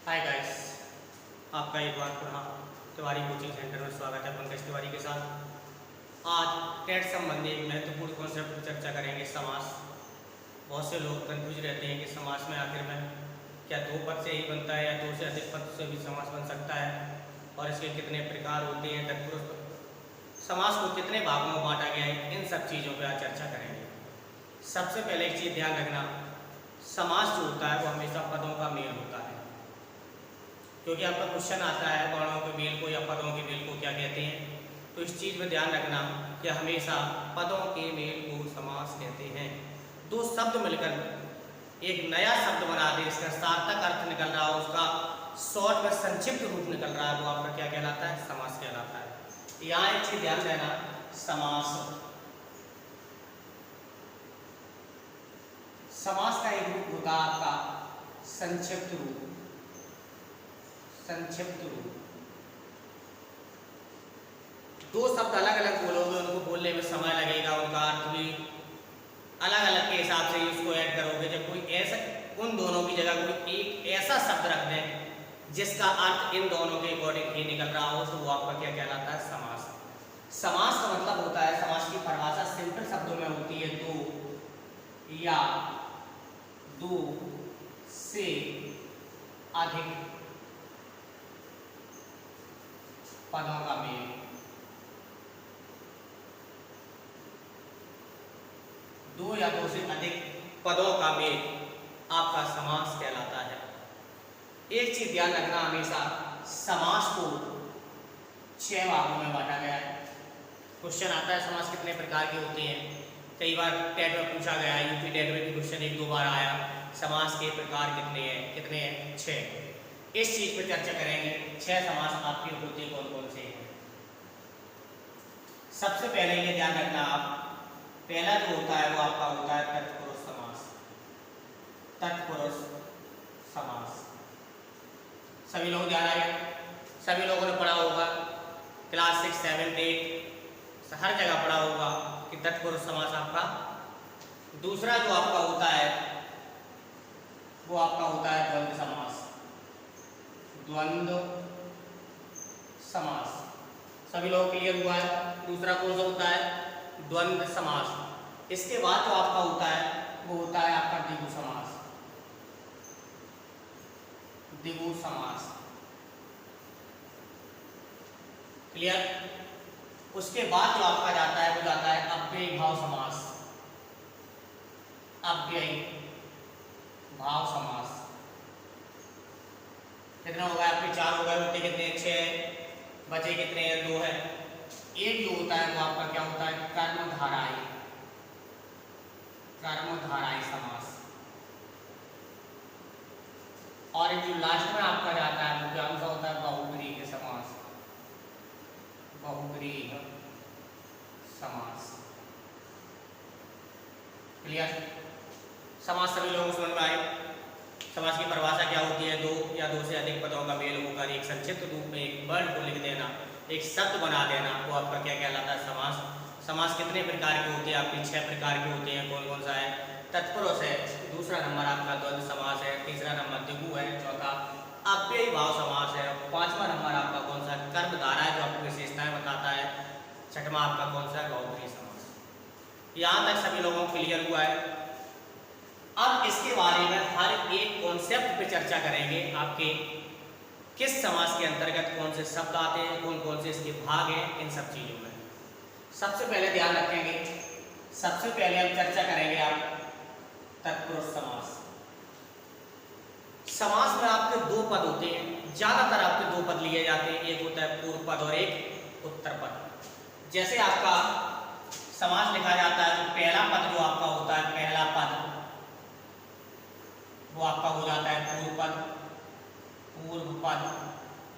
Hi guys, आपका एक बार पुनः तिवारी कोचिंग सेंटर में स्वागत है। पंकज तिवारी के साथ आज टेट संबंधी एक महत्वपूर्ण कॉन्सेप्ट पर चर्चा करेंगे, समास। बहुत से लोग कंफ्यूज रहते हैं कि समास में आखिर में क्या दो पद से ही बनता है या दो से अधिक पद से भी समास बन सकता है, और इसके कितने प्रकार होते हैं, तत्पुरुष समास को कितने भागों में बांटा गया है, इन सब चीज़ों पर आज चर्चा करेंगे। सबसे पहले एक चीज़ ध्यान रखना, समास जो होता है वो हमेशा पदों का मेल होता है। क्योंकि आपका क्वेश्चन आता है वर्णों के मेल को या पदों के मेल को क्या कहते हैं, तो इस चीज़ में ध्यान रखना कि हमेशा पदों के मेल को समास कहते हैं। दो शब्द मिलकर एक नया शब्द बना दे, इसका सार्थक अर्थ निकल रहा हो, उसका शॉर्ट में संक्षिप्त रूप निकल रहा है, वो आपका क्या कहलाता है? समास कहलाता है। यहाँ एक चीज ध्यान देना, समास का एक रूप होता है आपका संक्षिप्त रूप। दो शब्द अलग अलग बोलोगे, उनको बोलने में समय लगेगा, उनका अर्थ भी अलग अलग के हिसाब से उसको ऐड करोगे। जब कोई ऐसा उन दोनों की जगह कोई एक ऐसा शब्द रख दें जिसका अर्थ इन दोनों के अकॉर्डिंग ही निकल रहा हो, तो वो आपका क्या कहलाता है? समास। समास का मतलब होता है, समास की परिभाषा सिंपल शब्दों में होती है, दो या दो से अधिक पदों का मेल। दो या दो से अधिक पदों का मेल आपका समास कहलाता है। एक चीज ध्यान रखना, हमेशा समास को 6 भागों में बांटा गया है। क्वेश्चन आता है समास कितने प्रकार के होते हैं, कई बार टेट में पूछा गया है, यूपी टेट में भी क्वेश्चन 1-2 बार आया, समास के प्रकार कितने हैं? 6। इस चीज पर चर्चा करेंगे, 6 समास आपके होते कौन कौन से हैं। सबसे पहले ये ध्यान रखना आप, पहला जो होता है वो आपका होता है तत्पुरुष समास। तत्पुरुष समास सभी लोग ध्यान आए, सभी लोगों ने पढ़ा होगा, क्लास 6, 7, 8 हर जगह पढ़ा होगा कि तत्पुरुष समास आपका। दूसरा जो आपका होता है वो आपका होता है द्वंद्व समास। द्वंद्व समास सभी लोग क्लियर हुआ है। दूसरा कौन सा होता है? द्वंद्व समास। इसके बाद जो आपका होता है वो होता है आपका द्विगु समास। द्विगु समास क्लियर। उसके बाद जो आपका जाता है वो जाता है अव्ययी भाव समास। अव्ययी भाव समास कितना हो गया आपके? 4 हो गए, होते कितने? 6, बचे कितने हैं? 2 है। एक जो होता है वो आपका क्या होता है? कर्मधाराई। कर्मधाराई समास। और एक जो लास्ट में आपका जाता है वो क्या होता है? बहुव्रीहि समास। बहुव्रीहि समास क्लियर। समास सभी लोगों को समझ में आए। समास की परिभाषा क्या होती है? दो या दो से अधिक पदों का मेल होकर एक संक्षिप्त रूप में एक वर्ड को लिख देना, एक शब्द बना देना, वो आपका क्या कहलाता है? समास। समास कितने प्रकार के होते हैं? आपके 6 प्रकार के होते हैं। कौन कौन सा है? तत्पुरुष है, दूसरा नंबर आपका द्वंद्व समास है, तीसरा नंबर द्विगु है, चौथा अव्ययी भाव समास है, 5वां नंबर आपका कौन सा? कर्मधारा है, जो आपको विशेषताएं बताता है, 6वां आपका कौन सा है? बहुव्रीहि समास। यहाँ तक सभी लोगों को क्लियर हुआ है। अब इसके बारे में हर एक कॉन्सेप्ट पे चर्चा करेंगे, आपके किस समास के अंतर्गत कौन से शब्द आते हैं, कौन कौन से इसके भाग हैं, इन सब चीजों में सबसे पहले ध्यान रखेंगे। सबसे पहले हम चर्चा करेंगे आप तत्पुरुष समास। समास में आपके 2 पद होते हैं, ज्यादातर आपके 2 पद लिए जाते हैं, एक होता है पूर्व पद और एक उत्तर पद। जैसे आपका समास लिखा जाता है तो पहला पद जो आपका होता है, पहला पद वो आपका हो जाता है पूर्व पद। पूर्व पद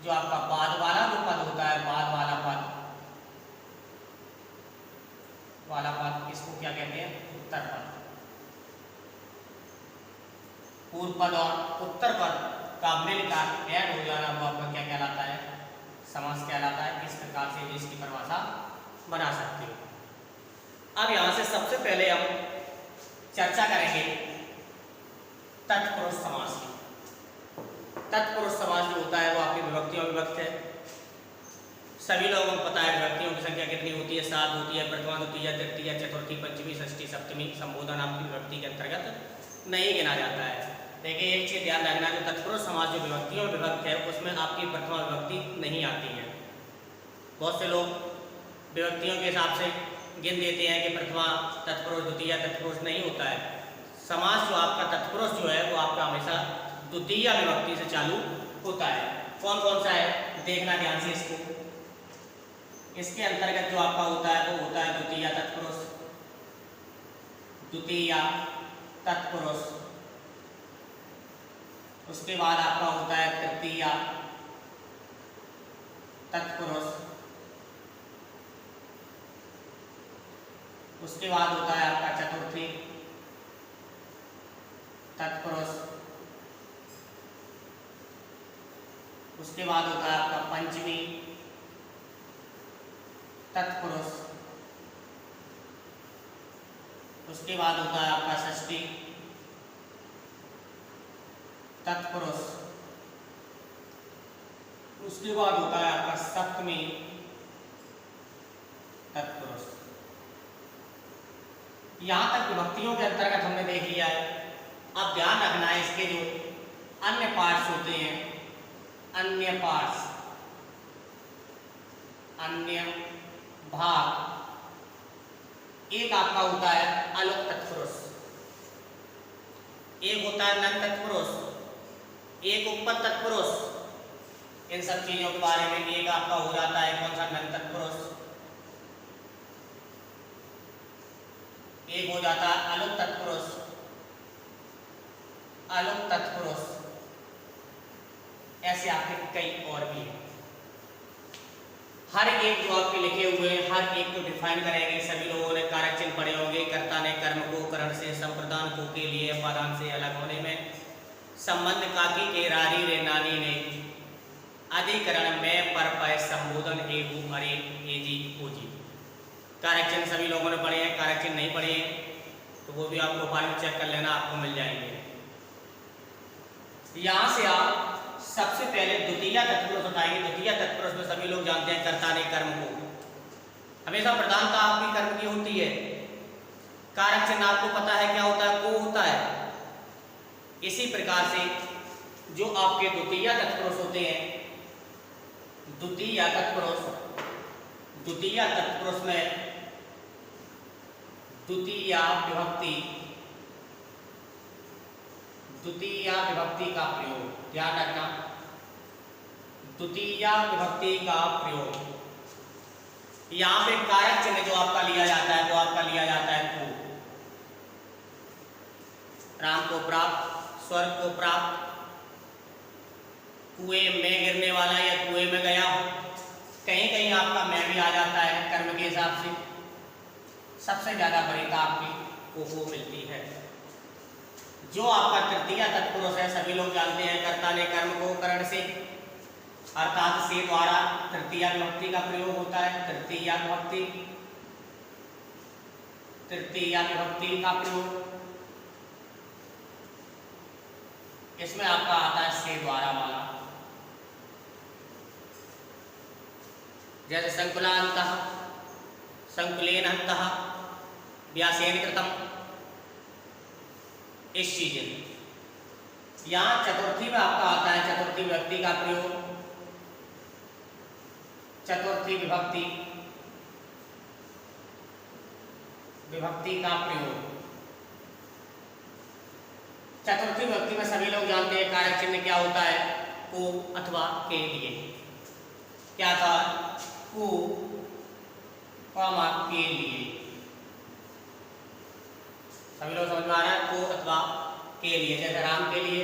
जो आपका बाद वाला जो पद होता है, बाद वाला पद, इसको क्या कहते हैं? उत्तर पद। पूर्व पद और उत्तर पद का मिलकर ऐड हो जाना वो आपका क्या कहलाता है? समास कहलाता है। इस प्रकार से इसकी परिभाषा बना सकते हो। अब यहां से सबसे पहले हम चर्चा करेंगे तत्पुरुष समास की। तत्पुरुष समास जो होता है वो आपकी विभक्तियों में विभक्त है। सभी लोगों को पता है विभक्तियों की संख्या कितनी होती है, 7 होती है। प्रथमा, द्वितीय, तृतीय, चतुर्थी, पंचमी, षष्ठी, सप्तमी संबोधन आपकी विभक्ति के अंतर्गत नहीं गिना जाता है। देखिए एक चीज ध्यान रखना, जो तत्पुरुष समास जो विभक्तियों में विभक्त है उसमें आपकी प्रथमा विभक्ति नहीं आती है। बहुत से लोग विभक्तियों के हिसाब से गिन देते हैं कि प्रथमा तत्पुरुष, द्वितीय तत्पुरुष, नहीं होता है। समास जो आपका तत्पुरुष जो है वो आपका हमेशा द्वितीय विभक्ति से चालू होता है। कौन कौन सा है देखना ध्यान से इसको। इसके अंतर्गत जो आपका होता है वो होता है द्वितीय तत्पुरुष, द्वितीय तत्पुरुष। उसके बाद आपका होता है तृतीय तत्पुरुष। उसके बाद होता है आपका चतुर्थी तत्पुरुष। उसके बाद होता है आपका पंचमी तत्पुरुष। उसके बाद होता है आपका षष्ठी तत्पुरुष। उसके बाद होता है आपका सप्तमी तत्पुरुष। यहां तक विभक्तियों के अंतर्गत हमने देख लिया है। अब ध्यान रखना है इसके जो अन्य पार्ट्स होते हैं, अन्य पार्ट्स, अन्य भाग। एक आपका होता है अलोक तत्पुरुष, एक होता है नन तत्पुरुष, एक उपपद तत्पुरुष। इन सब चीजों के बारे में एक आपका हो जाता है कौन सा, नन तत्पुरुष। एक हो जाता है अलोक तत्पुरुष, अलोक तत्पुरुष। ऐसे आपके कई और भी हैं। हर एक जो आपके लिखे हुए हैं हर एक को डिफाइन करेंगे। सभी लोगों ने कारक चिन्ह पढ़े होंगे। कर्ता ने कर्म को करण से, संप्रदान को के लिए, पदान से अलग होने में, संबंध काकी के रारी रे नानी ने, अधिकरण में पर पय संबोधन एगु अरे एजी ओजी। कारक चिन्ह सभी लोगों ने पढ़े हैं। कारक चिन्ह नहीं पढ़े हैं तो वो भी आप प्रोफाइल में चेक कर लेना, आपको मिल जाएंगे। यहां से आप सबसे पहले द्वितीय तत्पुरुष उठाएंगे। द्वितीय तत्पुरुष में सभी लोग जानते हैं कर्ता ने कर्म को, हमेशा प्रधानता आपकी कर्म की होती है। कारक चिन्ह आपको पता है क्या होता है, को होता है। इसी प्रकार से जो आपके द्वितीय तत्पुरुष होते हैं, द्वितीय तत्पुरुष, द्वितीय तत्पुरुष में द्वितीय विभक्ति, द्वितीय विभक्ति का प्रयोग ध्यान रखना। द्वितीय विभक्ति का प्रयोग, यहां पे कारक चिन्ह जो आपका लिया जाता है वो आपका लिया जाता है को। राम को प्राप्त, स्वर्ग को प्राप्त, कुएं में गिरने वाला या कुएं में गया हो। कहीं कहीं आपका मैं भी आ जाता है कर्म के हिसाब से। सबसे ज्यादा वरीयता आपकी को मिलती है। जो आपका तृतीय तत्पुरुष है सभी लोग जानते हैं कर्ता ने कर्म को करण से अर्थात से द्वारा तृतीय विभक्ति का प्रयोग होता है। तृतीय विभक्ति, तृतीय विभक्ति का प्रयोग इसमें आपका आता है से द्वारा वाला। जैसे संकुलान्तः, संकुलेन अन्तः, व्यासेन कृतम्, इस चीज यहां चतुर्थी में आपका आता है चतुर्थी विभक्ति का प्रयोग। चतुर्थी विभक्ति, विभक्ति का प्रयोग। चतुर्थी विभक्ति में सभी लोग जानते हैं कारक चिन्ह क्या होता है, को अथवा के लिए। क्या था, को कॉमा के लिए। सभी लोग समझ में आ रहा है, को अथवा के लिए। जैसे राम के लिए।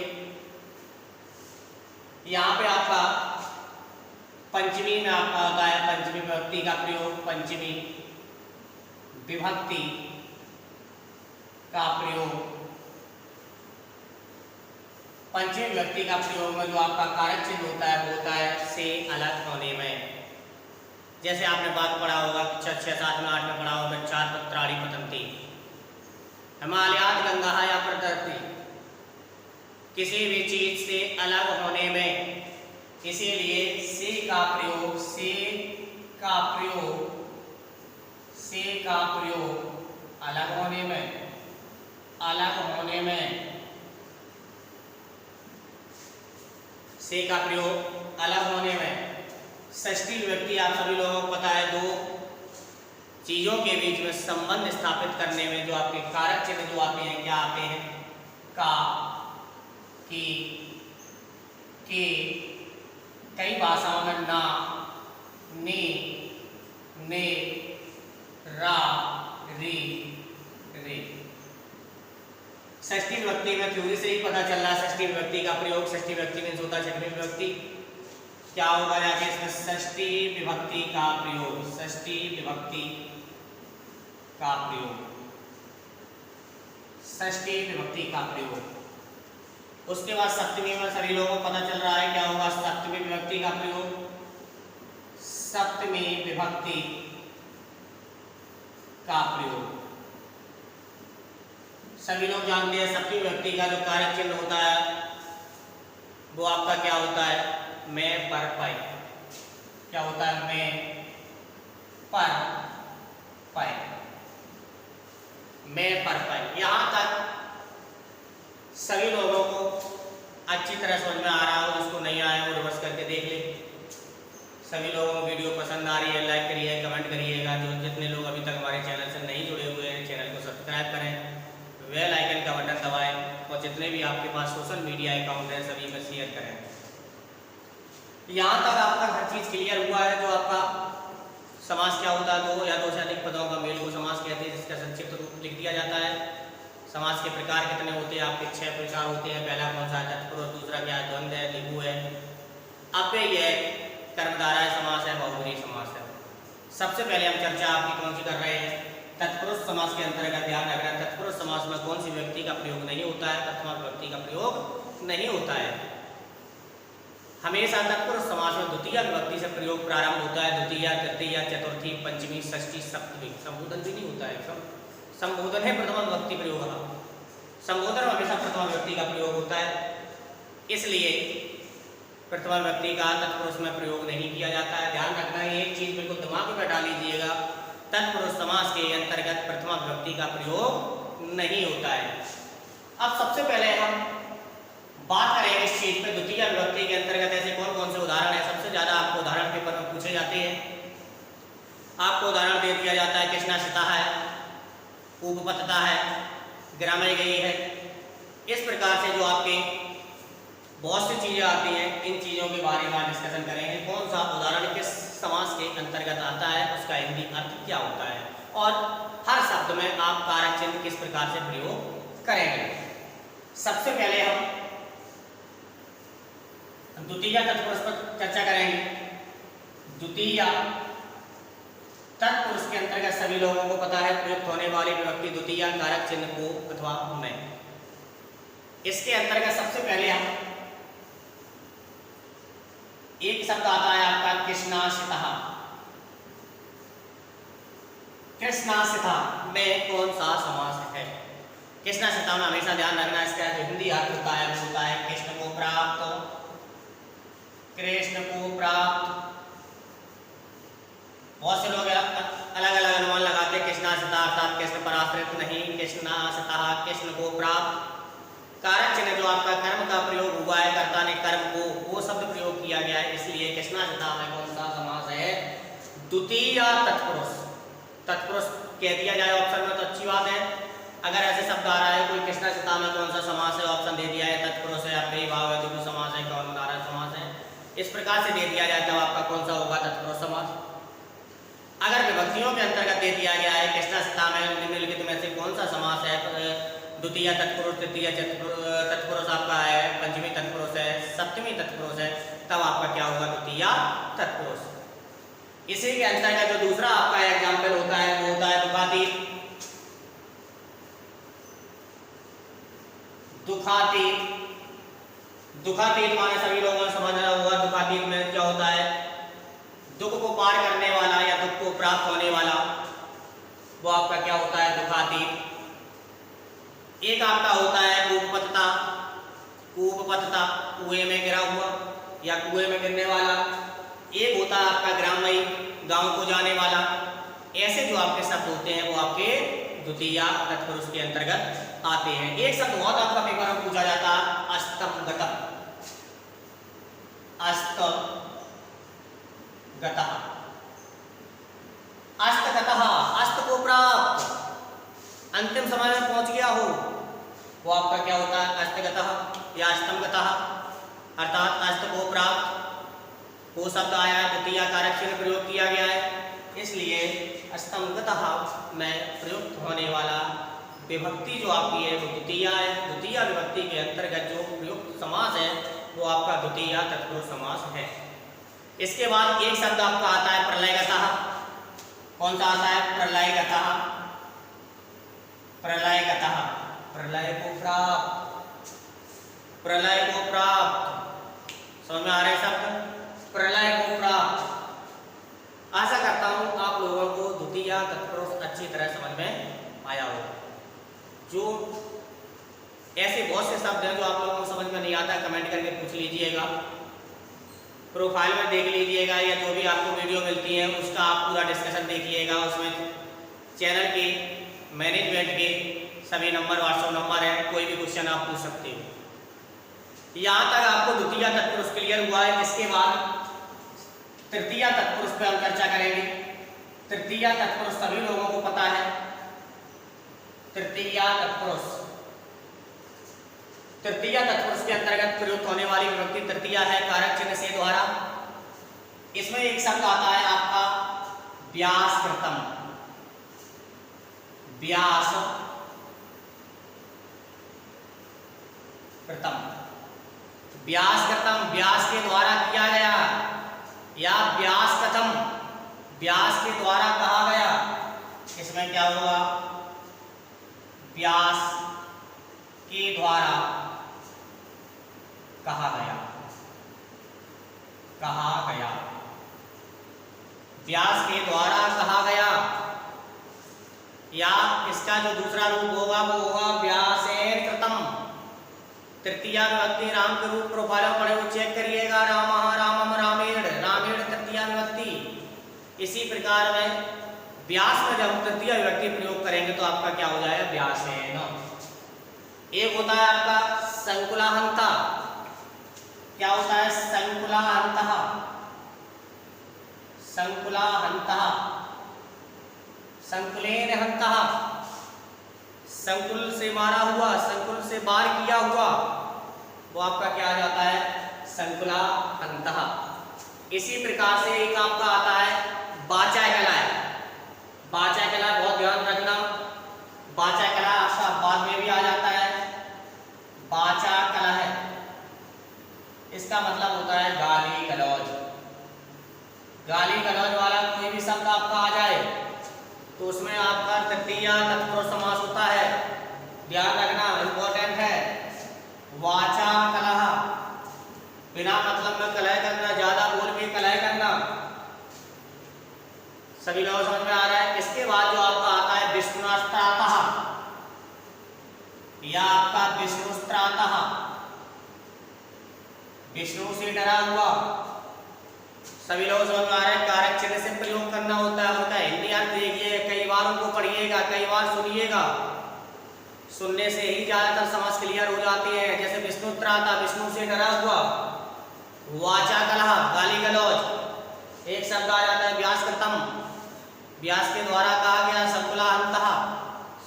यहाँ पे आपका पंचमी में आपका होता है पंचमी विभक्ति का प्रयोग। पंचमी विभक्ति का प्रयोग, पंचमी विभक्ति का प्रयोग में जो आपका कारक चिन्ह होता है वो होता है से अलग होने में। जैसे आपने बात पढ़ा होगा 6, 7 में 8 में पढ़ा होगा, चार पत्राणी पतंती हिमालयात गंगा या प्रदर्ती। किसी भी चीज से अलग होने में, इसीलिए से का प्रयोग अलग होने में, से का प्रयोग अलग होने में। षष्ठी विभक्ति आप सभी लोगों को पता है, दो चीजों के बीच में संबंध स्थापित करने में जो आपके कारक चिन्ह जो आते हैं, क्या आते हैं? का, की, के, कई भाषाओं में ना, ने, ने, रा, री, रे। षष्ठी विभक्ति में थ्योरी से ही पता चल रहा है षष्ठी विभक्ति का प्रयोग। षष्ठी विभक्ति में होता है छठवीं विभक्ति, क्या होगा जाके इसमें? षष्ठी विभक्ति का प्रयोग, षष्ठी विभक्ति का प्रयोग, षष्ठी विभक्ति का प्रयोग। उसके बाद सप्तमी में सभी लोगों को पता चल रहा है क्या होगा? सप्तमी विभक्ति का प्रयोग, सप्तमी विभक्ति का प्रयोग। सभी लोग जानते हैं सप्तमी विभक्ति का जो कारक चिन्ह होता है वो आपका क्या होता है? मैं, पर, पय। क्या होता है? मैं, पर, पय, मैं, पर, पय। यहां तक सभी लोगों को अच्छी तरह समझ में आ रहा हो, जिसको नहीं आया वो रिवर्स करके देख ले। सभी लोगों को वीडियो पसंद आ रही है, लाइक करिए, कमेंट करिएगा। जो जितने लोग अभी तक हमारे चैनल से नहीं जुड़े हुए हैं, चैनल को सब्सक्राइब करें, बेल आइकन का बटन दबाएं और जितने भी आपके पास सोशल मीडिया अकाउंट है सभी में शेयर करें। यहाँ तक आपका हर चीज क्लियर हुआ है। जो आपका समास क्या होता है? दो या दो से अधिक पदों का मेल को समास कहते हैं, जिसका संक्षिप्त रूप लिख दिया जाता है। समास के प्रकार कितने होते हैं? आपके 6 प्रकार होते हैं। पहला कौन सा है? तत्पुरुष। दूसरा क्या है? द्वंद्व है, लिंगु है, अव्ययी है, कर्मधारय समास है, बहुब्रीहि समास है। सबसे पहले हम चर्चा आपकी कौन सी कर रहे हैं? तत्पुरुष समास के अंतर्गत। ध्यान रखना, तत्पुरुष समास में कौन सी विभक्ति का प्रयोग नहीं होता है? प्रथमा विभक्ति का प्रयोग नहीं होता है। हमेशा तत्पुरुष समास में द्वितीय विभक्ति से प्रयोग प्रारंभ होता है। द्वितीय, तृतीय, चतुर्थी, पंचमी, षष्ठी, सप्तमी। संबोधन भी नहीं होता है। संबोधन है प्रथमा विभक्ति प्रयोग। संबोधन में हमेशा प्रथमा विभक्ति का प्रयोग होता है, इसलिए प्रथमा विभक्ति का तत्पुरुष में प्रयोग नहीं किया जाता है। ध्यान रखना है, एक चीज बिल्कुल दिमाग में बैठा लीजिएगा, तत्पुरुष समास के अंतर्गत प्रथमा विभक्ति का प्रयोग नहीं होता है। अब सबसे पहले हम बात करेंगे इस चीज पे, द्वितीय विभक्ति के अंतर्गत ऐसे कौन कौन से उदाहरण है। सबसे ज्यादा आपको उदाहरण पेपर में पूछे जाते हैं। आपको उदाहरण दे दिया जाता है कृष्णाश्रिता है, उपपतता है, ग्राम्य गई है। इस प्रकार से जो आपके बहुत सी चीजें आती हैं, इन चीजों के बारे में डिस्कशन करेंगे। कौन सा उदाहरण किस समास के अंतर्गत आता है, उसका हिंदी अर्थ क्या होता है, और हर शब्द में आप कारक चिन्ह किस प्रकार से प्रयोग करेंगे। सबसे पहले हम द्वितीय तत्पुरुष पर चर्चा करेंगे। द्वितीय तत्पुरुष के अंतर्गत सभी लोगों को पता है प्रयुक्त होने वाली विभक्ति द्वितीय कारक चिन्ह को अथवा में। इसके अंतर्गत सबसे पहले हम एक शब्द आता है आपका कृष्णाश्रिता। कृष्णाश्रिता में कौन सा समास है? कृष्णाश्रिता में हमेशा ध्यान रखना, इसका जो हिंदी अर्थ होता है वो होता है कृष्ण को प्राप्त। कृष्ण को प्राप्त। बहुत से लोग अलग अलग अनुमान लगाते हैं। कृष्णाश्रिता अर्थात कृष्ण पर आश्रित नहीं, कृष्णाश्रिता कृष्ण को प्राप्त। कारक चिन्ह जो आपका कर्म का प्रयोग हुआ है, कर्ता ने कर्म को, वो शब्द प्रयोग किया गया है, इसलिए कृष्णाश्रिता में कौन सा समास है? द्वितीय तत्पुरुष। तत्पुरुष कह दिया जाए ऑप्शन में तो अच्छी बात है। अगर ऐसे शब्द आ रहा है कोई कृष्णाश्रिता में कौन सा समास है, ऑप्शन दे दिया है तत्पुरुष है, अव्ययी भाव है, द्विगु समास है, कर्मधारय समास है, इस प्रकार से दे दिया जाए तब आपका कौन सा होगा? तत्पुरुष समास। अगर विभक्तियों के अंतर्गत दे दिया गया है कृष्णाश्रिता में निम्नलिखित में से कौन सा समास है? द्वितीय तत्पुरुष, तृतीय तत्पुरुष आपका है, पंचमी तत्पुरुष है, सप्तमी तत्पुरुष है, तब आपका क्या होगा? द्वितीय तत्पुरुष। इसी के अंतर्गत जो दूसरा आपका एग्जाम्पल होता है वो होता है दुखातीत। दुखातीत, दुखातीत माने सभी लोगों ने समझना हुआ। दुखातीत में क्या होता है? दुख को पार करने वाला या दुख को प्राप्त होने वाला, वो आपका क्या होता है? दुखातीत। एक आपका होता है उपपतता। कूपपतता, कुएं में गिरा हुआ या कुएं में गिरने वाला। एक होता है आपका ग्राममयी, गांव को जाने वाला। ऐसे जो आपके शब्द होते हैं वो आपके द्वितीया तत्पुरुष के अंतर्गत आते हैं। एक शब्द बहुत आपका पेपर में पूछा जाता है, अस्तंगतः। अस्तगतः, अस्तगतः, अस्त को प्राप्त, अंतिम समय में पहुंच गया हो, वो आपका क्या होता है, अस्तगतः या अस्तंगतः, अर्थात अस्त को प्राप्त। वो शब्द आया है, द्वितीय कारक चिन्ह प्रयोग किया गया है, इसलिए अस्तंगतः में प्रयुक्त होने वाला विभक्ति जो आपकी है वो द्वितीय है। द्वितीय विभक्ति के अंतर्गत जो प्रयुक्त समास है वो आपका द्वितीय तत्पुरुष समास है। इसके बाद एक शब्द आपका आता है प्रलयगतः। कौन सा आता है, प्रलयगतः। प्रलयगतः, प्रलय को प्राप्त, प्रलय को प्राप्त। समझ में आ रहे शब्द, प्रलय को प्राप्त। आशा करता हूं आप लोगों को द्वितीय तत्पुरुष अच्छी तरह समझ में आया हो। जो ऐसे बहुत से शब्द हैं जो आप लोगों को समझ में नहीं आता, कमेंट करके पूछ लीजिएगा, प्रोफाइल में देख लीजिएगा, या जो भी आपको वीडियो मिलती है उसका आप पूरा डिस्कशन देखिएगा। उसमें चैनल के मैनेजमेंट के सभी नंबर, व्हाट्सएप नंबर है, कोई भी क्वेश्चन आप पूछ सकते हो। यहाँ तक आपको द्वितीय तत्पुरुष क्लियर हुआ है। इसके बाद तृतीय तत्पुरुष पर हम चर्चा करेंगे। तृतीय तत्पुरुष सभी लोगों को पता है। तृतीय तत्पुरुष, तृतीय तत्पुरुष के अंतर्गत प्रयुक्त होने वाली विभक्ति तृतीय है, कारक चिन्ह से द्वारा। इसमें एक शब्द आता है आपका व्यासकृतम। व्यास कृतम, व्यास कृतम, व्यास के द्वारा किया गया, या व्यास कथम, व्यास के द्वारा कहा गया। इसमें क्या होगा, व्यास के द्वारा कहा गया, कहा गया, व्यास के द्वारा कहा गया। या इसका जो दूसरा रूप होगा वो होगा व्यासेन कृतम। तृतीय विभक्ति राम के रूप प्रोफाइल में पढ़े हुए चेक करिएगा, रामः रामम रामेण, रामेण तृतीय विभक्ति। इसी प्रकार में व्यास में जब तृतीय विभक्ति प्रयोग करेंगे तो आपका क्या हो जाएगा, व्यासेन। एक होता है आपका संकुलाहंता। क्या होता है, संकुलाहंतः, संकुलाहंतः, संकुलेन हंतः, संकुल से मारा हुआ, संकुल से वार किया हुआ, वो आपका क्या आ जाता है, संकुलाहंतः। इसी प्रकार से एक आपका आता है वाचाकला। वाचाकला बहुत ध्यान रखना, वाचाकला आपका बाद में भी आ जाता है। वाचाकला है, इसका मतलब होता है गाली गलौज। गाली गलौज वाला कोई भी शब्द आपका आ जाए तो उसमें आपका तृतीय तत्पुरुष समास होता है, ध्यान रखना, इंपॉर्टेंट है। वाचाकलह, बिना मतलब में कलह करना, ज्यादा बोल के कलह करना। सभी लोग समझ में आ रहा है। इसके बाद जो आपका आता है विष्णुस्त्रातः, या आपका विष्णुस्त्रातः, विष्णु से डरा हुआ। सभी लोग समझ में आ रहे हैं, कारक चिन्ह से प्रयोग करना होता है। उनका हिंदी अर्थ देखिए, कई बार उनको पढ़िएगा, कई बार सुनिएगा, सुनने से ही ज्यादातर समझ क्लियर हो जाती है। जैसे विष्णुस्त्राता, विष्णु से डरा हुआ। वाचाकलह, गाली गलौज। एक शब्द आ जाता है व्यासकृतम, व्यास के द्वारा कहा गया। संकुलाहंतः,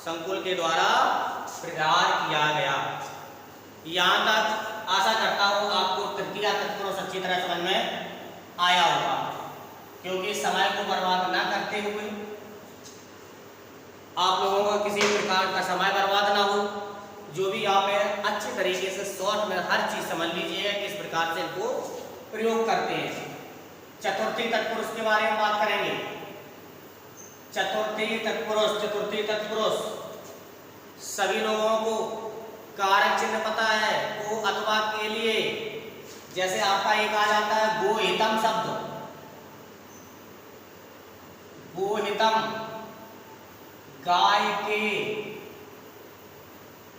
संकुल के द्वारा प्रहार किया गया। यहाँ तक आशा करता हूँ आपको तृतीय तत्पुरुष अच्छी तरह समझ में आया होगा। क्योंकि समय को बर्बाद ना करते हुए, आप लोगों का किसी प्रकार का समय बर्बाद ना हो, जो भी आप है अच्छे तरीके से शॉर्ट में हर चीज समझ लीजिए किस प्रकार से इनको प्रयोग करते हैं। चतुर्थी तत्पुरुष के बारे में बात करेंगे। चतुर्थी तत्पुरुष, चतुर्थी तत्पुरुष सभी लोगों को कारक चिन्ह पता है, को अथवा के लिए। जैसे आपका एक आ जाता है गोहितम शब्द, गोहितम, गाय के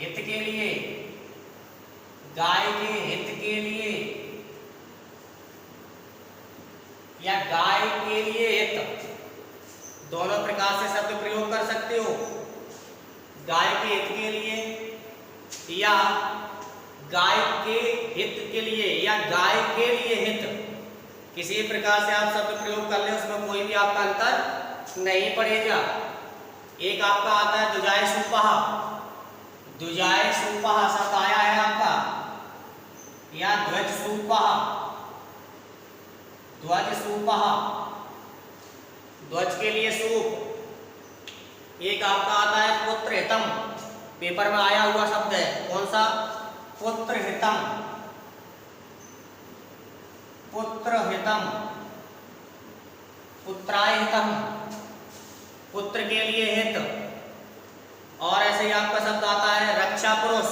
हित के लिए। गाय के हित के लिए या गाय के लिए हित, दोनों प्रकार से शब्द प्रयोग कर सकते हो। गाय के हित के लिए या गाय के हित के लिए या गाय के लिए हित, किसी प्रकार से आप शब्द प्रयोग कर ले, उसमें कोई भी आपका अंतर नहीं पड़ेगा। एक आपका आता है दुजाय सुपहा, दुजाय सुपहा शब्द आया है आपका, या ध्वज सुपहा, ध्वज सुपहा, ध्वज के लिए सूप। एक आपका आता है पुत्र हितम, पेपर में आया हुआ शब्द है, कौन सा? पुत्र हितम, पुत्र हितम, पुत्राय हितम, पुत्र के लिए हित। और ऐसे ही आपका शब्द आता है रक्षा पुरुष,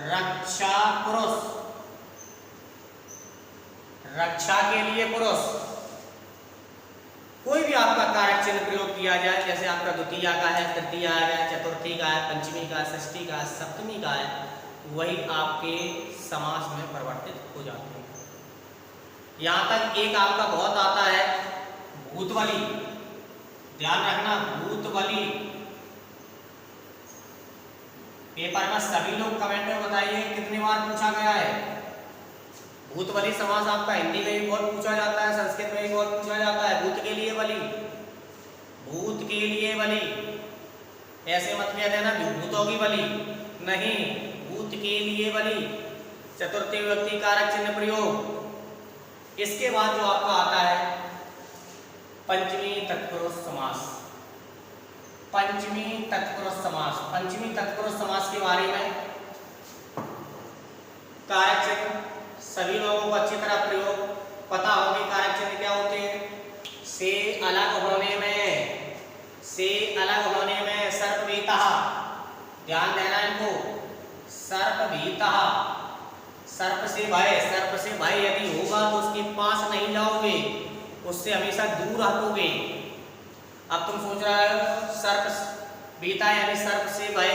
रक्षा पुरुष, रक्षा के लिए पुरुष। कोई भी आपका कारक चिन्ह प्रयोग किया जाए, जैसे आपका द्वितीया का है, तृतीया है, चतुर्थी का है, पंचमी का, षष्ठी का, सप्तमी का है, वही आपके समास में परिवर्तित हो जाते हैं। यहाँ तक एक आपका बहुत आता है भूतबली, ध्यान रखना, भूतबली। पेपर में सभी लोग कमेंट में बताइए कितनी बार पूछा गया है। भूतबली समास आपका हिंदी में भी बहुत पूछा जाता है, संस्कृत में भी बहुत पूछा जाता है। भूत के लिए बलि, भूत के लिए बलि, ऐसे मत कह देना भूतों की बलि, नहीं, भूत के लिए बलि, चतुर्थी विभक्ति कारक चिन्ह प्रयोग। इसके बाद जो आपका आता है पंचमी तत्पुरुष समास, पंचमी तत्पुरुष समास। पंचमी तत्पुरुष समास के बारे में कारक चिन्ह सभी लोगों को अच्छी तरह प्रयोग पता होगी। कारक चिन्ह क्या होते हैं? से अलग होने में, से अलग होने में, सर्पभीतः, ध्यान देना इनको, सर्पभीतः, सर्प से भय, सर्प से भय यदि होगा तो उसके पास नहीं जाओगे, उससे हमेशा दूर हटोगे। अब तुम सोच रहे हो सर्प भीता यानी सर्प से भय,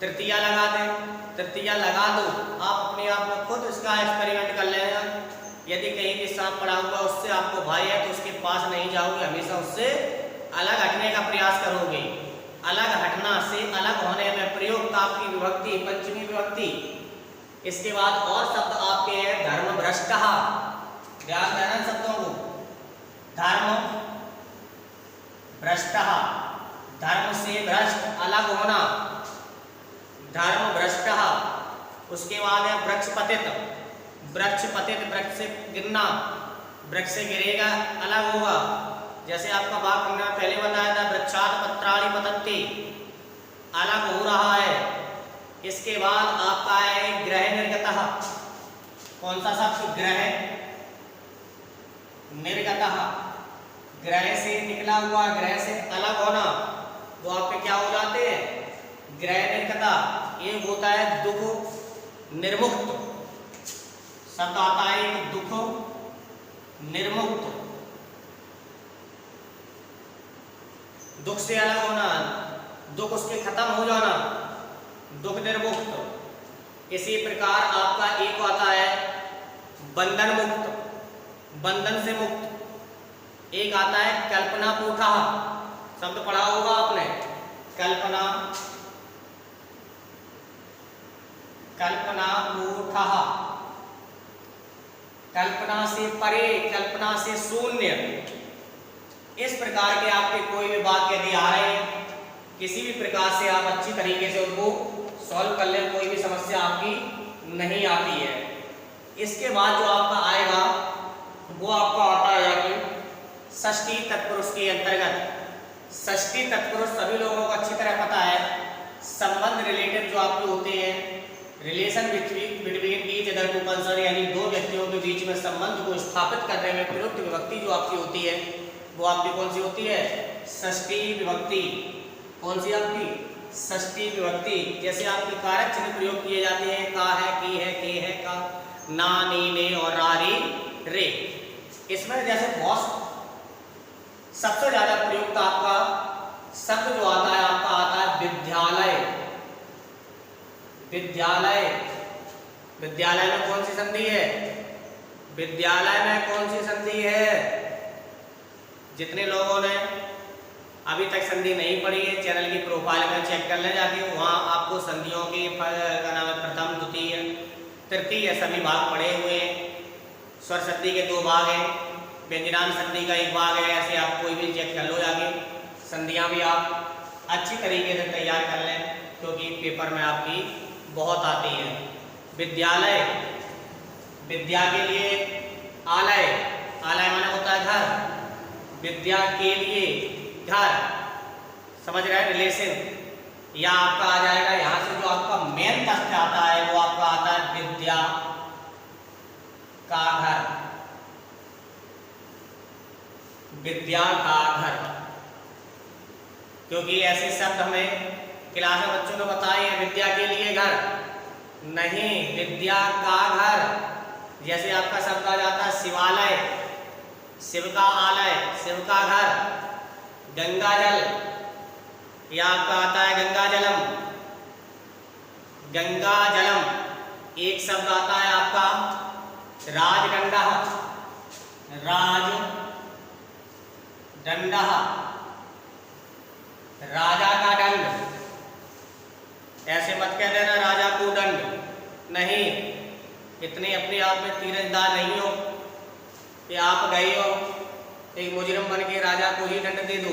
तृतीया लगा दे, तृतीया लगा दो, आप अपने आप में खुद इसका एक्सपेरिमेंट कर लेना। यदि कहीं भी सांप पड़ा हुआ उससे आपको भय है तो उसके पास नहीं जाओगे, हमेशा उससे अलग हटने का प्रयास करोगे। अलग हटना से अलग होने में प्रयोग आपकी विभक्ति पंचमी विभक्ति। इसके बाद और शब्द आपके हैं धर्म भ्रष्ट, ध्यान देना शब्दों को, धर्म भ्रष्ट, धर्म से भ्रष्ट अलग होना, धर्म भ्रष्ट। उसके बाद है वृक्ष पतित, वृक्ष पतित, वृक्ष से गिरना, वृक्ष से गिरेगा अलग होगा। जैसे आपका बाप हमने पहले बताया था वृक्षात पत्राणि पतन्ति, अलग हो रहा है। इसके बाद आपका है ग्रह निर्गतः, कौन सा शब्द? ग्रह निर्गतः, ग्रह से निकला हुआ, ग्रह से अलग होना, तो आपके क्या हो जाते हैं? ग्रह निर्गता। ये होता है दुख निर्मुक्त, शब्द आता है एक दुख निर्मुक्त, दुख से अलग होना, दुख उसके खत्म हो जाना, दुख निर्मुक्त। इसी प्रकार आपका एक आता है बंधन मुक्त, बंधन से मुक्त। एक आता है कल्पना पूठा, शब्द पढ़ा होगा आपने, कल्पना, कल्पना पूठा, कल्पना से परे, कल्पना से शून्य। इस प्रकार के आपके कोई भी वाक्य यदि आ रहे हैं, किसी भी प्रकार से आप अच्छी तरीके से उनको सॉल्व कर लें, कोई भी समस्या आपकी नहीं आती है। इसके बाद जो आपका आएगा वो आपका आता है कि षष्ठी तत्पुरुष के अंतर्गत। षष्ठी तत्पुरुष सभी लोगों को अच्छी तरह पता है, संबंध रिलेटेड जो आपके होते हैं, relation between each other two person, यानी दो व्यक्तियों के बीच में संबंध को स्थापित करने में प्रयुक्त विभक्ति जो आपकी होती है वो आपकी कौन सी होती है? षष्ठी विभक्ति। कौन सी आपकी? षष्ठी विभक्ति। जैसे आपके कारक चिन्ह प्रयोग किए जाते हैं, का है, की है, के है, का, ना, नी, ने और रा, री, रे। इसमें जैसे बहुत सबसे ज्यादा प्रयुक्त आपका शब्द जो आता है आपका आता है विद्यालय। विद्यालय, विद्यालय में कौन सी संधि है? विद्यालय में कौन सी संधि है? जितने लोगों ने अभी तक संधि नहीं पढ़ी है, चैनल की प्रोफाइल में चेक कर ले जाके, वहाँ आपको संधियों की का नाम है प्रथम, द्वितीय, तृतीय सभी भाग पढ़े हुए हैं। स्वर संधि के 2 भाग हैं, व्यंजनांत संधि का 1 भाग है। ऐसे आप कोई भी चेक कर लो जाके, संधियाँ भी आप अच्छी तरीके से तैयार कर लें, क्योंकि पेपर में आपकी बहुत आती है। विद्यालय, विद्या के लिए आलय, आलय माने होता है घर, विद्या के लिए घर, समझ रहे हैं रिलेशन। या आपका आ जाएगा यहाँ से जो आपका मेन तथ्य आता है वो आपका आता है विद्या का घर, विद्या का घर। क्योंकि ऐसे शब्द हमें क्लास में बच्चों ने बताए हैं, विद्या के लिए घर नहीं, विद्या का घर। जैसे आपका शब्द आ जाता है शिवालय, शिव का आलय, शिव का घर। गंगा जल, यह आपका आता है गंगा जलम, गंगा जलम। एक शब्द आता है आपका राजदंडा, राजदंडा, राजा का दंड। ऐसे मत कह देना राजा को दंड, नहीं, इतने अपने आप में तीरंदाज नहीं हो कि आप गए हो एक मुजरिम बन के राजा को ही दंड दे दो,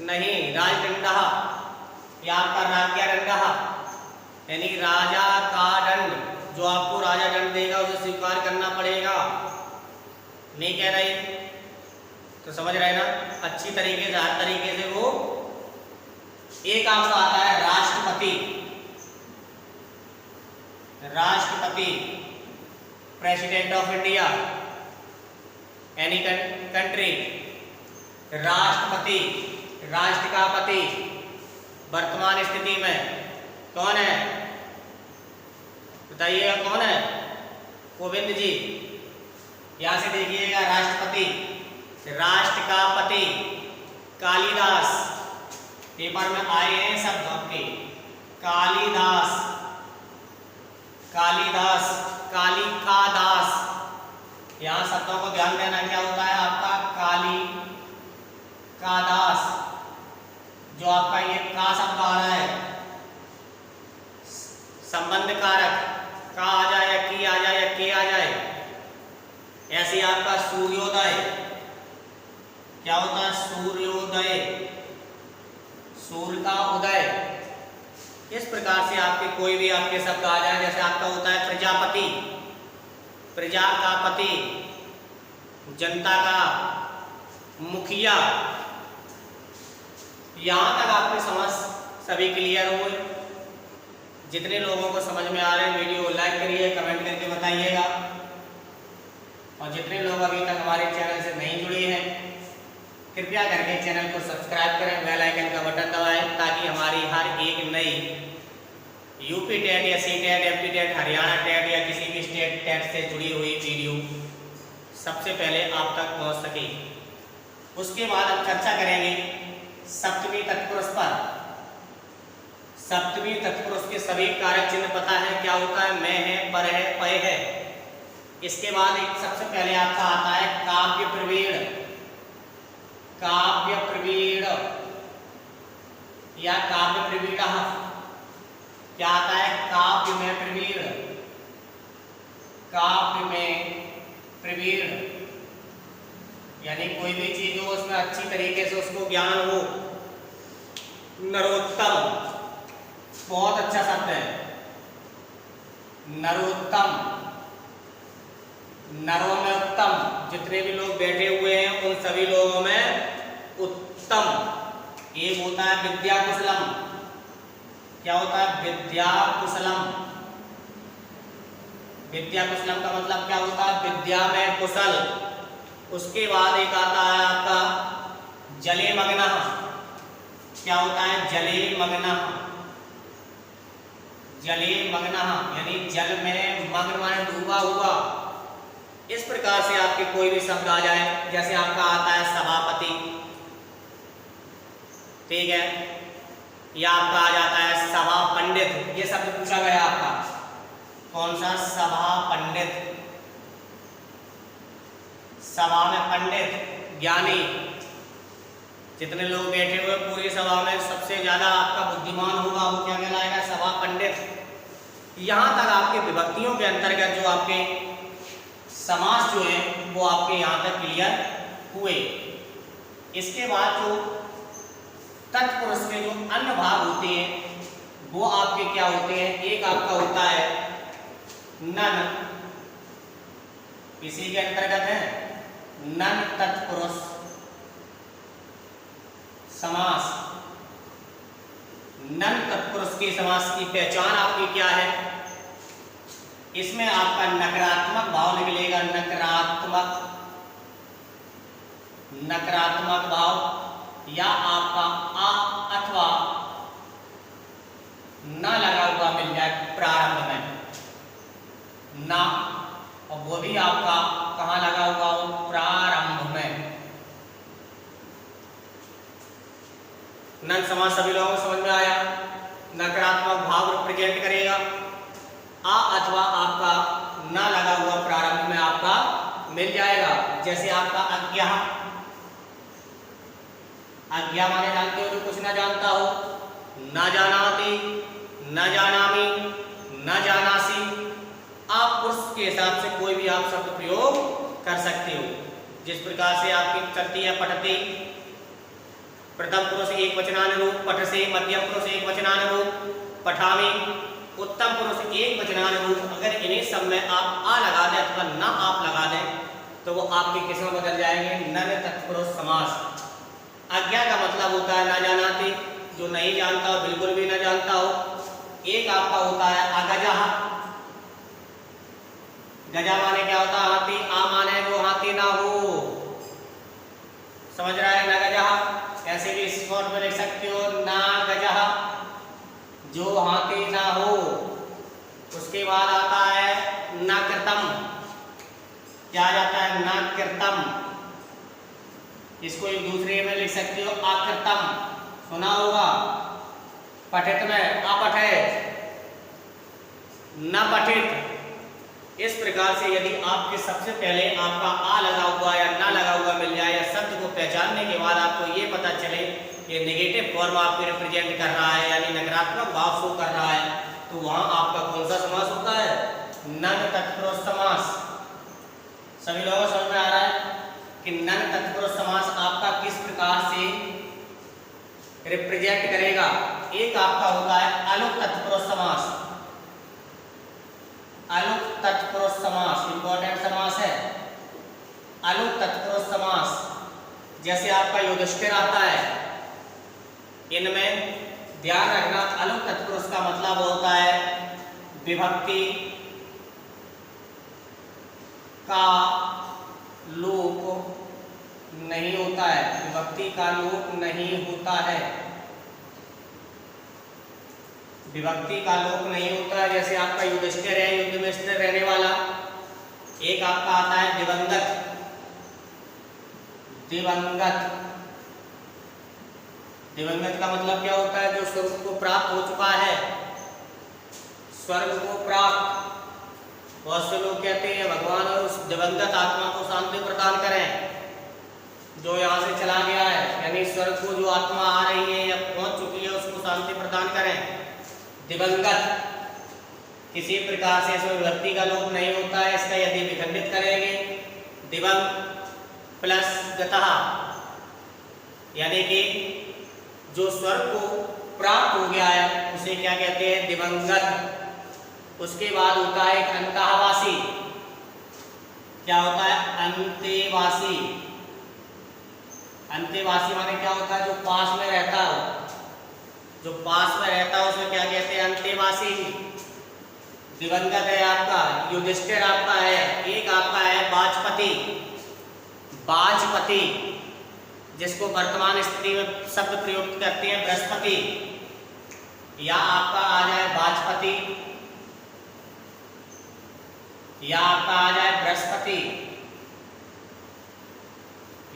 नहीं। राजदंडा या आपका राज्ञा दंडा, यानी राजा का दंड, जो आपको राजा दंड देगा उसे स्वीकार करना पड़ेगा। नहीं कह रही तो समझ रहे ना, अच्छी तरीके से, हर तरीके से वो। एक आपका आता है राष्ट्रपति, राष्ट्रपति, president of India, any country. राष्ट्रपति, राष्ट्र का पति, वर्तमान स्थिति में कौन है बताइएगा, कौन है? कोविंद जी। यहां से देखिएगा राष्ट्रपति, राष्ट्र का पति, कालिदास। पेपर में आए हैं शब्द आपके, कालिदास, कालिदास, काली का दास। यहाँ शब्दों को ध्यान देना, क्या होता है आपका काली का दास। जो आपका ये का शब्द आ रहा है, संबंध कारक, का आ जाए या की आ जाए या के आ जाए। ऐसे आपका सूर्योदय, क्या होता है? सूर्योदय, सूर्य का उदय। इस प्रकार से आपके कोई भी आपके शब्द आ जाए, जैसे आपका होता है प्रजापति, प्रजा का पति, जनता का मुखिया। यहां तक आपकी समझ सभी क्लियर हो? जितने लोगों को समझ में आ रहे हैं वीडियो लाइक करिए, कमेंट करके बताइएगा। और जितने लोग अभी तक हमारे चैनल से नहीं जुड़े हैं, कृपया करके चैनल को सब्सक्राइब करें, बेल आइकन का बटन दबाएं, ताकि हमारी हर एक नई यूपी टेट या C TET, MP TET, Haryana TET या किसी भी स्टेट टेट से जुड़ी हुई वीडियो सबसे पहले आप तक पहुंच सके। उसके बाद हम चर्चा करेंगे सप्तमी तत्पुरुष पर। सप्तमी तत्पुरुष के सभी कारक चिन्ह पता है क्या होता है? मैं है, पर है, पय है। इसके बाद एक सबसे पहले आपका आता है काव्य प्रवीण, काव्य प्रवीण या काव्य प्रवीण। क्या आता है? काव्य में प्रवीण, काव्य में प्रवीण, यानी कोई भी चीज हो उसमें अच्छी तरीके से उसको ज्ञान हो। नरोत्तम, बहुत अच्छा शब्द है, नरोत्तम, नरों में उत्तम। जितने भी लोग बैठे हुए हैं उन सभी लोगों में उत्तम। एक होता है विद्या कुशलम, क्या होता है? विद्या कुशलम। विद्या कुशलम का मतलब क्या होता है? विद्या में कुशल। उसके बाद एक आता है आपका जले मग्न, क्या होता है? जले मग्न, जले मग्न यानी जल में, मग्न माने डूबा हुआ। इस प्रकार से आपके कोई भी शब्द आ जाए, जैसे आपका आता है सभापति, ठीक है, या आपका आ जाता है सभा पंडित। ये शब्द पूछा गया आपका, कौन सा? सभा पंडित। सभा में पंडित ज्ञानी, जितने लोग बैठे हुए पूरी सभा में सबसे ज्यादा आपका बुद्धिमान होगा वो क्या कहलाएगा? सभा पंडित। यहाँ तक आपके विभक्तियों के अंतर्गत जो आपके समास जो है वो आपके यहाँ तक क्लियर हुए। इसके बाद जो तत्पुरुष के जो अन्य भाग होते हैं वो आपके क्या होते हैं? एक आपका होता है नन, इसी के अंतर्गत है नन तत्पुरुष समास। नन तत्पुरुष के समास की पहचान आपकी क्या है? इसमें आपका नकारात्मक भाव निकलेगा, नकारात्मक भाव, या आपका आ अथवा ना लगा हुआ मिल जाए प्रारंभ में ना, और वो भी आपका कहाँ लगा हुआ हो? प्रारंभ में। नन समास सभी लोगों को समझ में आया? नकारात्मक भाव रिप्रेजेंट करेगा, आ अथवा आपका ना लगा हुआ प्रारंभ में आपका मिल जाएगा। जैसे आपका अज्ञा, अज्ञा माने जानते हो जो कुछ ना जानता हो, ना जानाति, न जानामि, न जानासी। आप उसके हिसाब से कोई भी आप शब्द प्रयोग कर सकते हो। जिस प्रकार से आपकी चलती है पठति, प्रथम पुरुष एक वचनानुरूप, पठसे मध्यम पुरुष एक वचनानुरूप, पठामि उत्तम पुरुष एक वचनानुरूप। अगर इन्हीं सब में आप आ लगा दें अथवा ना आप लगा दें तो वो आपके किस में बदल जाएंगे? नन तत्पुरुष समास। अज्ञा का मतलब होता है ना जानाति, जो नहीं जानता हो, बिल्कुल भी ना जानता हो। एक आपका होता है अगजः, गजा माने क्या होता है? हाथी। आ माने जो हाथी ना हो, समझ रहा है? ना गजः, ऐसे भी शॉर्ट में लिख सकते हो ना गजः, जो हाथी ना हो। उसके बाद आता है न कृतम, क्या आ जाता है? न कृतम। इसको एक दूसरे में लिख सकते हो अकृतम, सुना होगा। पठित में अपठित, न पठित। इस प्रकार से यदि आपके सबसे पहले आपका आ लगा हुआ या ना लगा हुआ मिल जाए, या शब्द को पहचानने के बाद आपको ये पता चले ये नेगेटिव फॉर्म आपको रिप्रेजेंट कर रहा है यानी नकारात्मक भाव शो कर रहा है, तो वहां आपका कौन सा समास होता है? नन तत्पुरुष समास। सभी लोगों को समझ में आ रहा है कि नन तत्पुरुष समास आपका किस प्रकार से रिप्रेजेंट करेगा? एक आपका होता है अलुक तत्पुरुष समास। अलुक तत्पुरुष समास इंपॉर्टेंट समास है। अलुक तत्पुरुष समास जैसे आपका युधिष्ठिर आता है, इनमें ध्यान रखना अलुक तत्पुरुष का मतलब होता है विभक्ति का लोप नहीं होता है, विभक्ति का लोप नहीं होता है, विभक्ति का लोप नहीं होता है। जैसे आपका युधिष्ठिर है, युद्ध में स्थिर रहने वाला। एक आपका आता है दिवंगत, दिवंगत। दिवंगत का मतलब क्या होता है? जो स्वर्ग को प्राप्त हो चुका है, स्वर्ग को प्राप्त। बहुत से लोग कहते हैं भगवान और उस दिवंगत आत्मा को शांति प्रदान करें जो यहाँ से चला गया है, यानी स्वर्ग को जो आत्मा आ रही है या पहुंच चुकी है उसको शांति प्रदान करें। दिवंगत किसी प्रकार से इसमें विभक्ति का लोप नहीं होता है। इसका यदि विखंडित करेंगे दिवंग प्लस गतः, यानी कि जो स्वर्ग को प्राप्त हो गया है उसे क्या कहते हैं? दिवंगत। उसके बाद होता है एक अंतःवासी। क्या होता है? अंतेवासी। अंतेवासी माने क्या होता है? जो पास में रहता हो, जो पास में रहता है उसे क्या कहते हैं? अंतेवासी। दिवंगत है आपका युधिष्ठिर आपका है। एक आपका है वाजपति, वाजपति जिसको वर्तमान स्थिति में शब्द प्रयुक्त करते हैं बृहस्पति, या आपका आ जाए वाजपति, या आपका आ जाए बृहस्पति।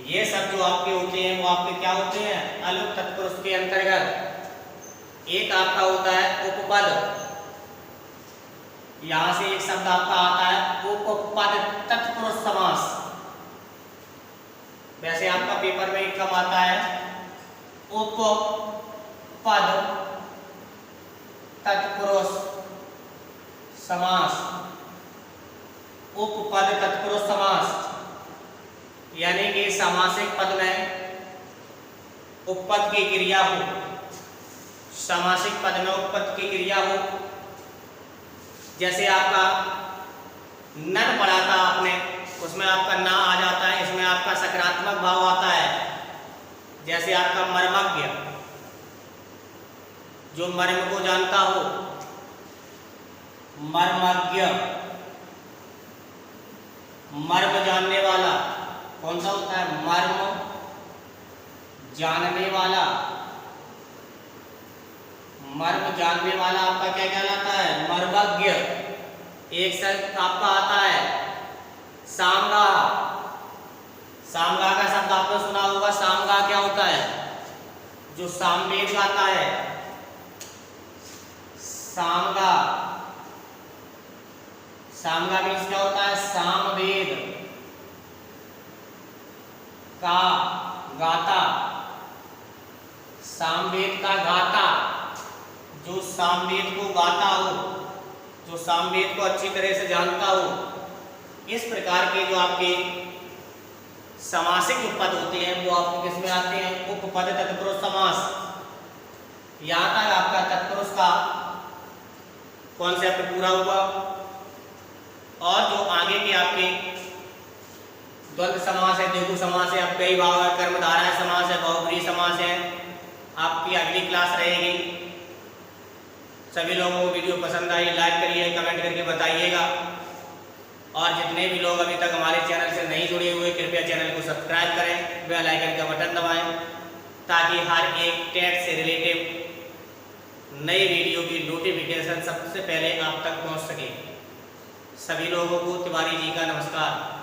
ये सब जो आपके होते हैं वो आपके क्या होते हैं? अलुक तत्पुरुष के अंतर्गत। एक आपका होता है उपपद, यहां से एक शब्द आपका आता है उपपद तत्पुरुष समास। वैसे आपका पेपर में कब आता है उपपद तत्पुरुष समास। उपपद तत्पुरुष समास यानी कि सामासिक पद में उपपद की क्रिया हो, सामासिक पद में उपपद की क्रिया हो। जैसे आपका नर पढ़ा था आपने, उसमें आपका ना आ जाता है, इसमें आपका सकारात्मक भाव आता है। जैसे आपका मर्मज्ञ, जो मर्म को जानता हो, मर्मज्ञ, मर्म जानने वाला। कौन सा होता है? मर्म जानने वाला। मर्म जानने वाला आपका क्या कहलाता है? मर्मज्ञ। एक शब्द आपका आता है सामगा। सामगा का शब्द आपने सुना होगा। सामगा क्या होता है? जो सामवेद गाता है, सामगा। सामगा मीन्स क्या होता है? सामवेद का गाता, सामवेद का गाता, जो सामवेद को गाता हो, जो सामवेद को अच्छी तरह से जानता हो। इस प्रकार के जो आपके समासिक उपपद होते हैं वो आपके किस में आते हैं? उपपद तत्पुरुष समास। यहां तक आपका तत्पुरुष का कॉन्सेप्ट पूरा हुआ। और जो आगे के आपके द्वंद्व समास है, द्विगु समास है, कई भाव है, कर्मधारय समास है, बहुब्रीहि समास है, आपकी अगली क्लास रहेगी। सभी लोगों को वीडियो पसंद आई, लाइक करिए, कमेंट करके बताइएगा। और जितने भी लोग अभी तक हमारे चैनल से नहीं जुड़े हुए, कृपया चैनल को सब्सक्राइब करें, बेल आइकन का बटन दबाएं, ताकि हर एक टेट से रिलेटिव नई वीडियो की नोटिफिकेशन सबसे पहले आप तक पहुंच सके। सभी लोगों को तिवारी जी का नमस्कार।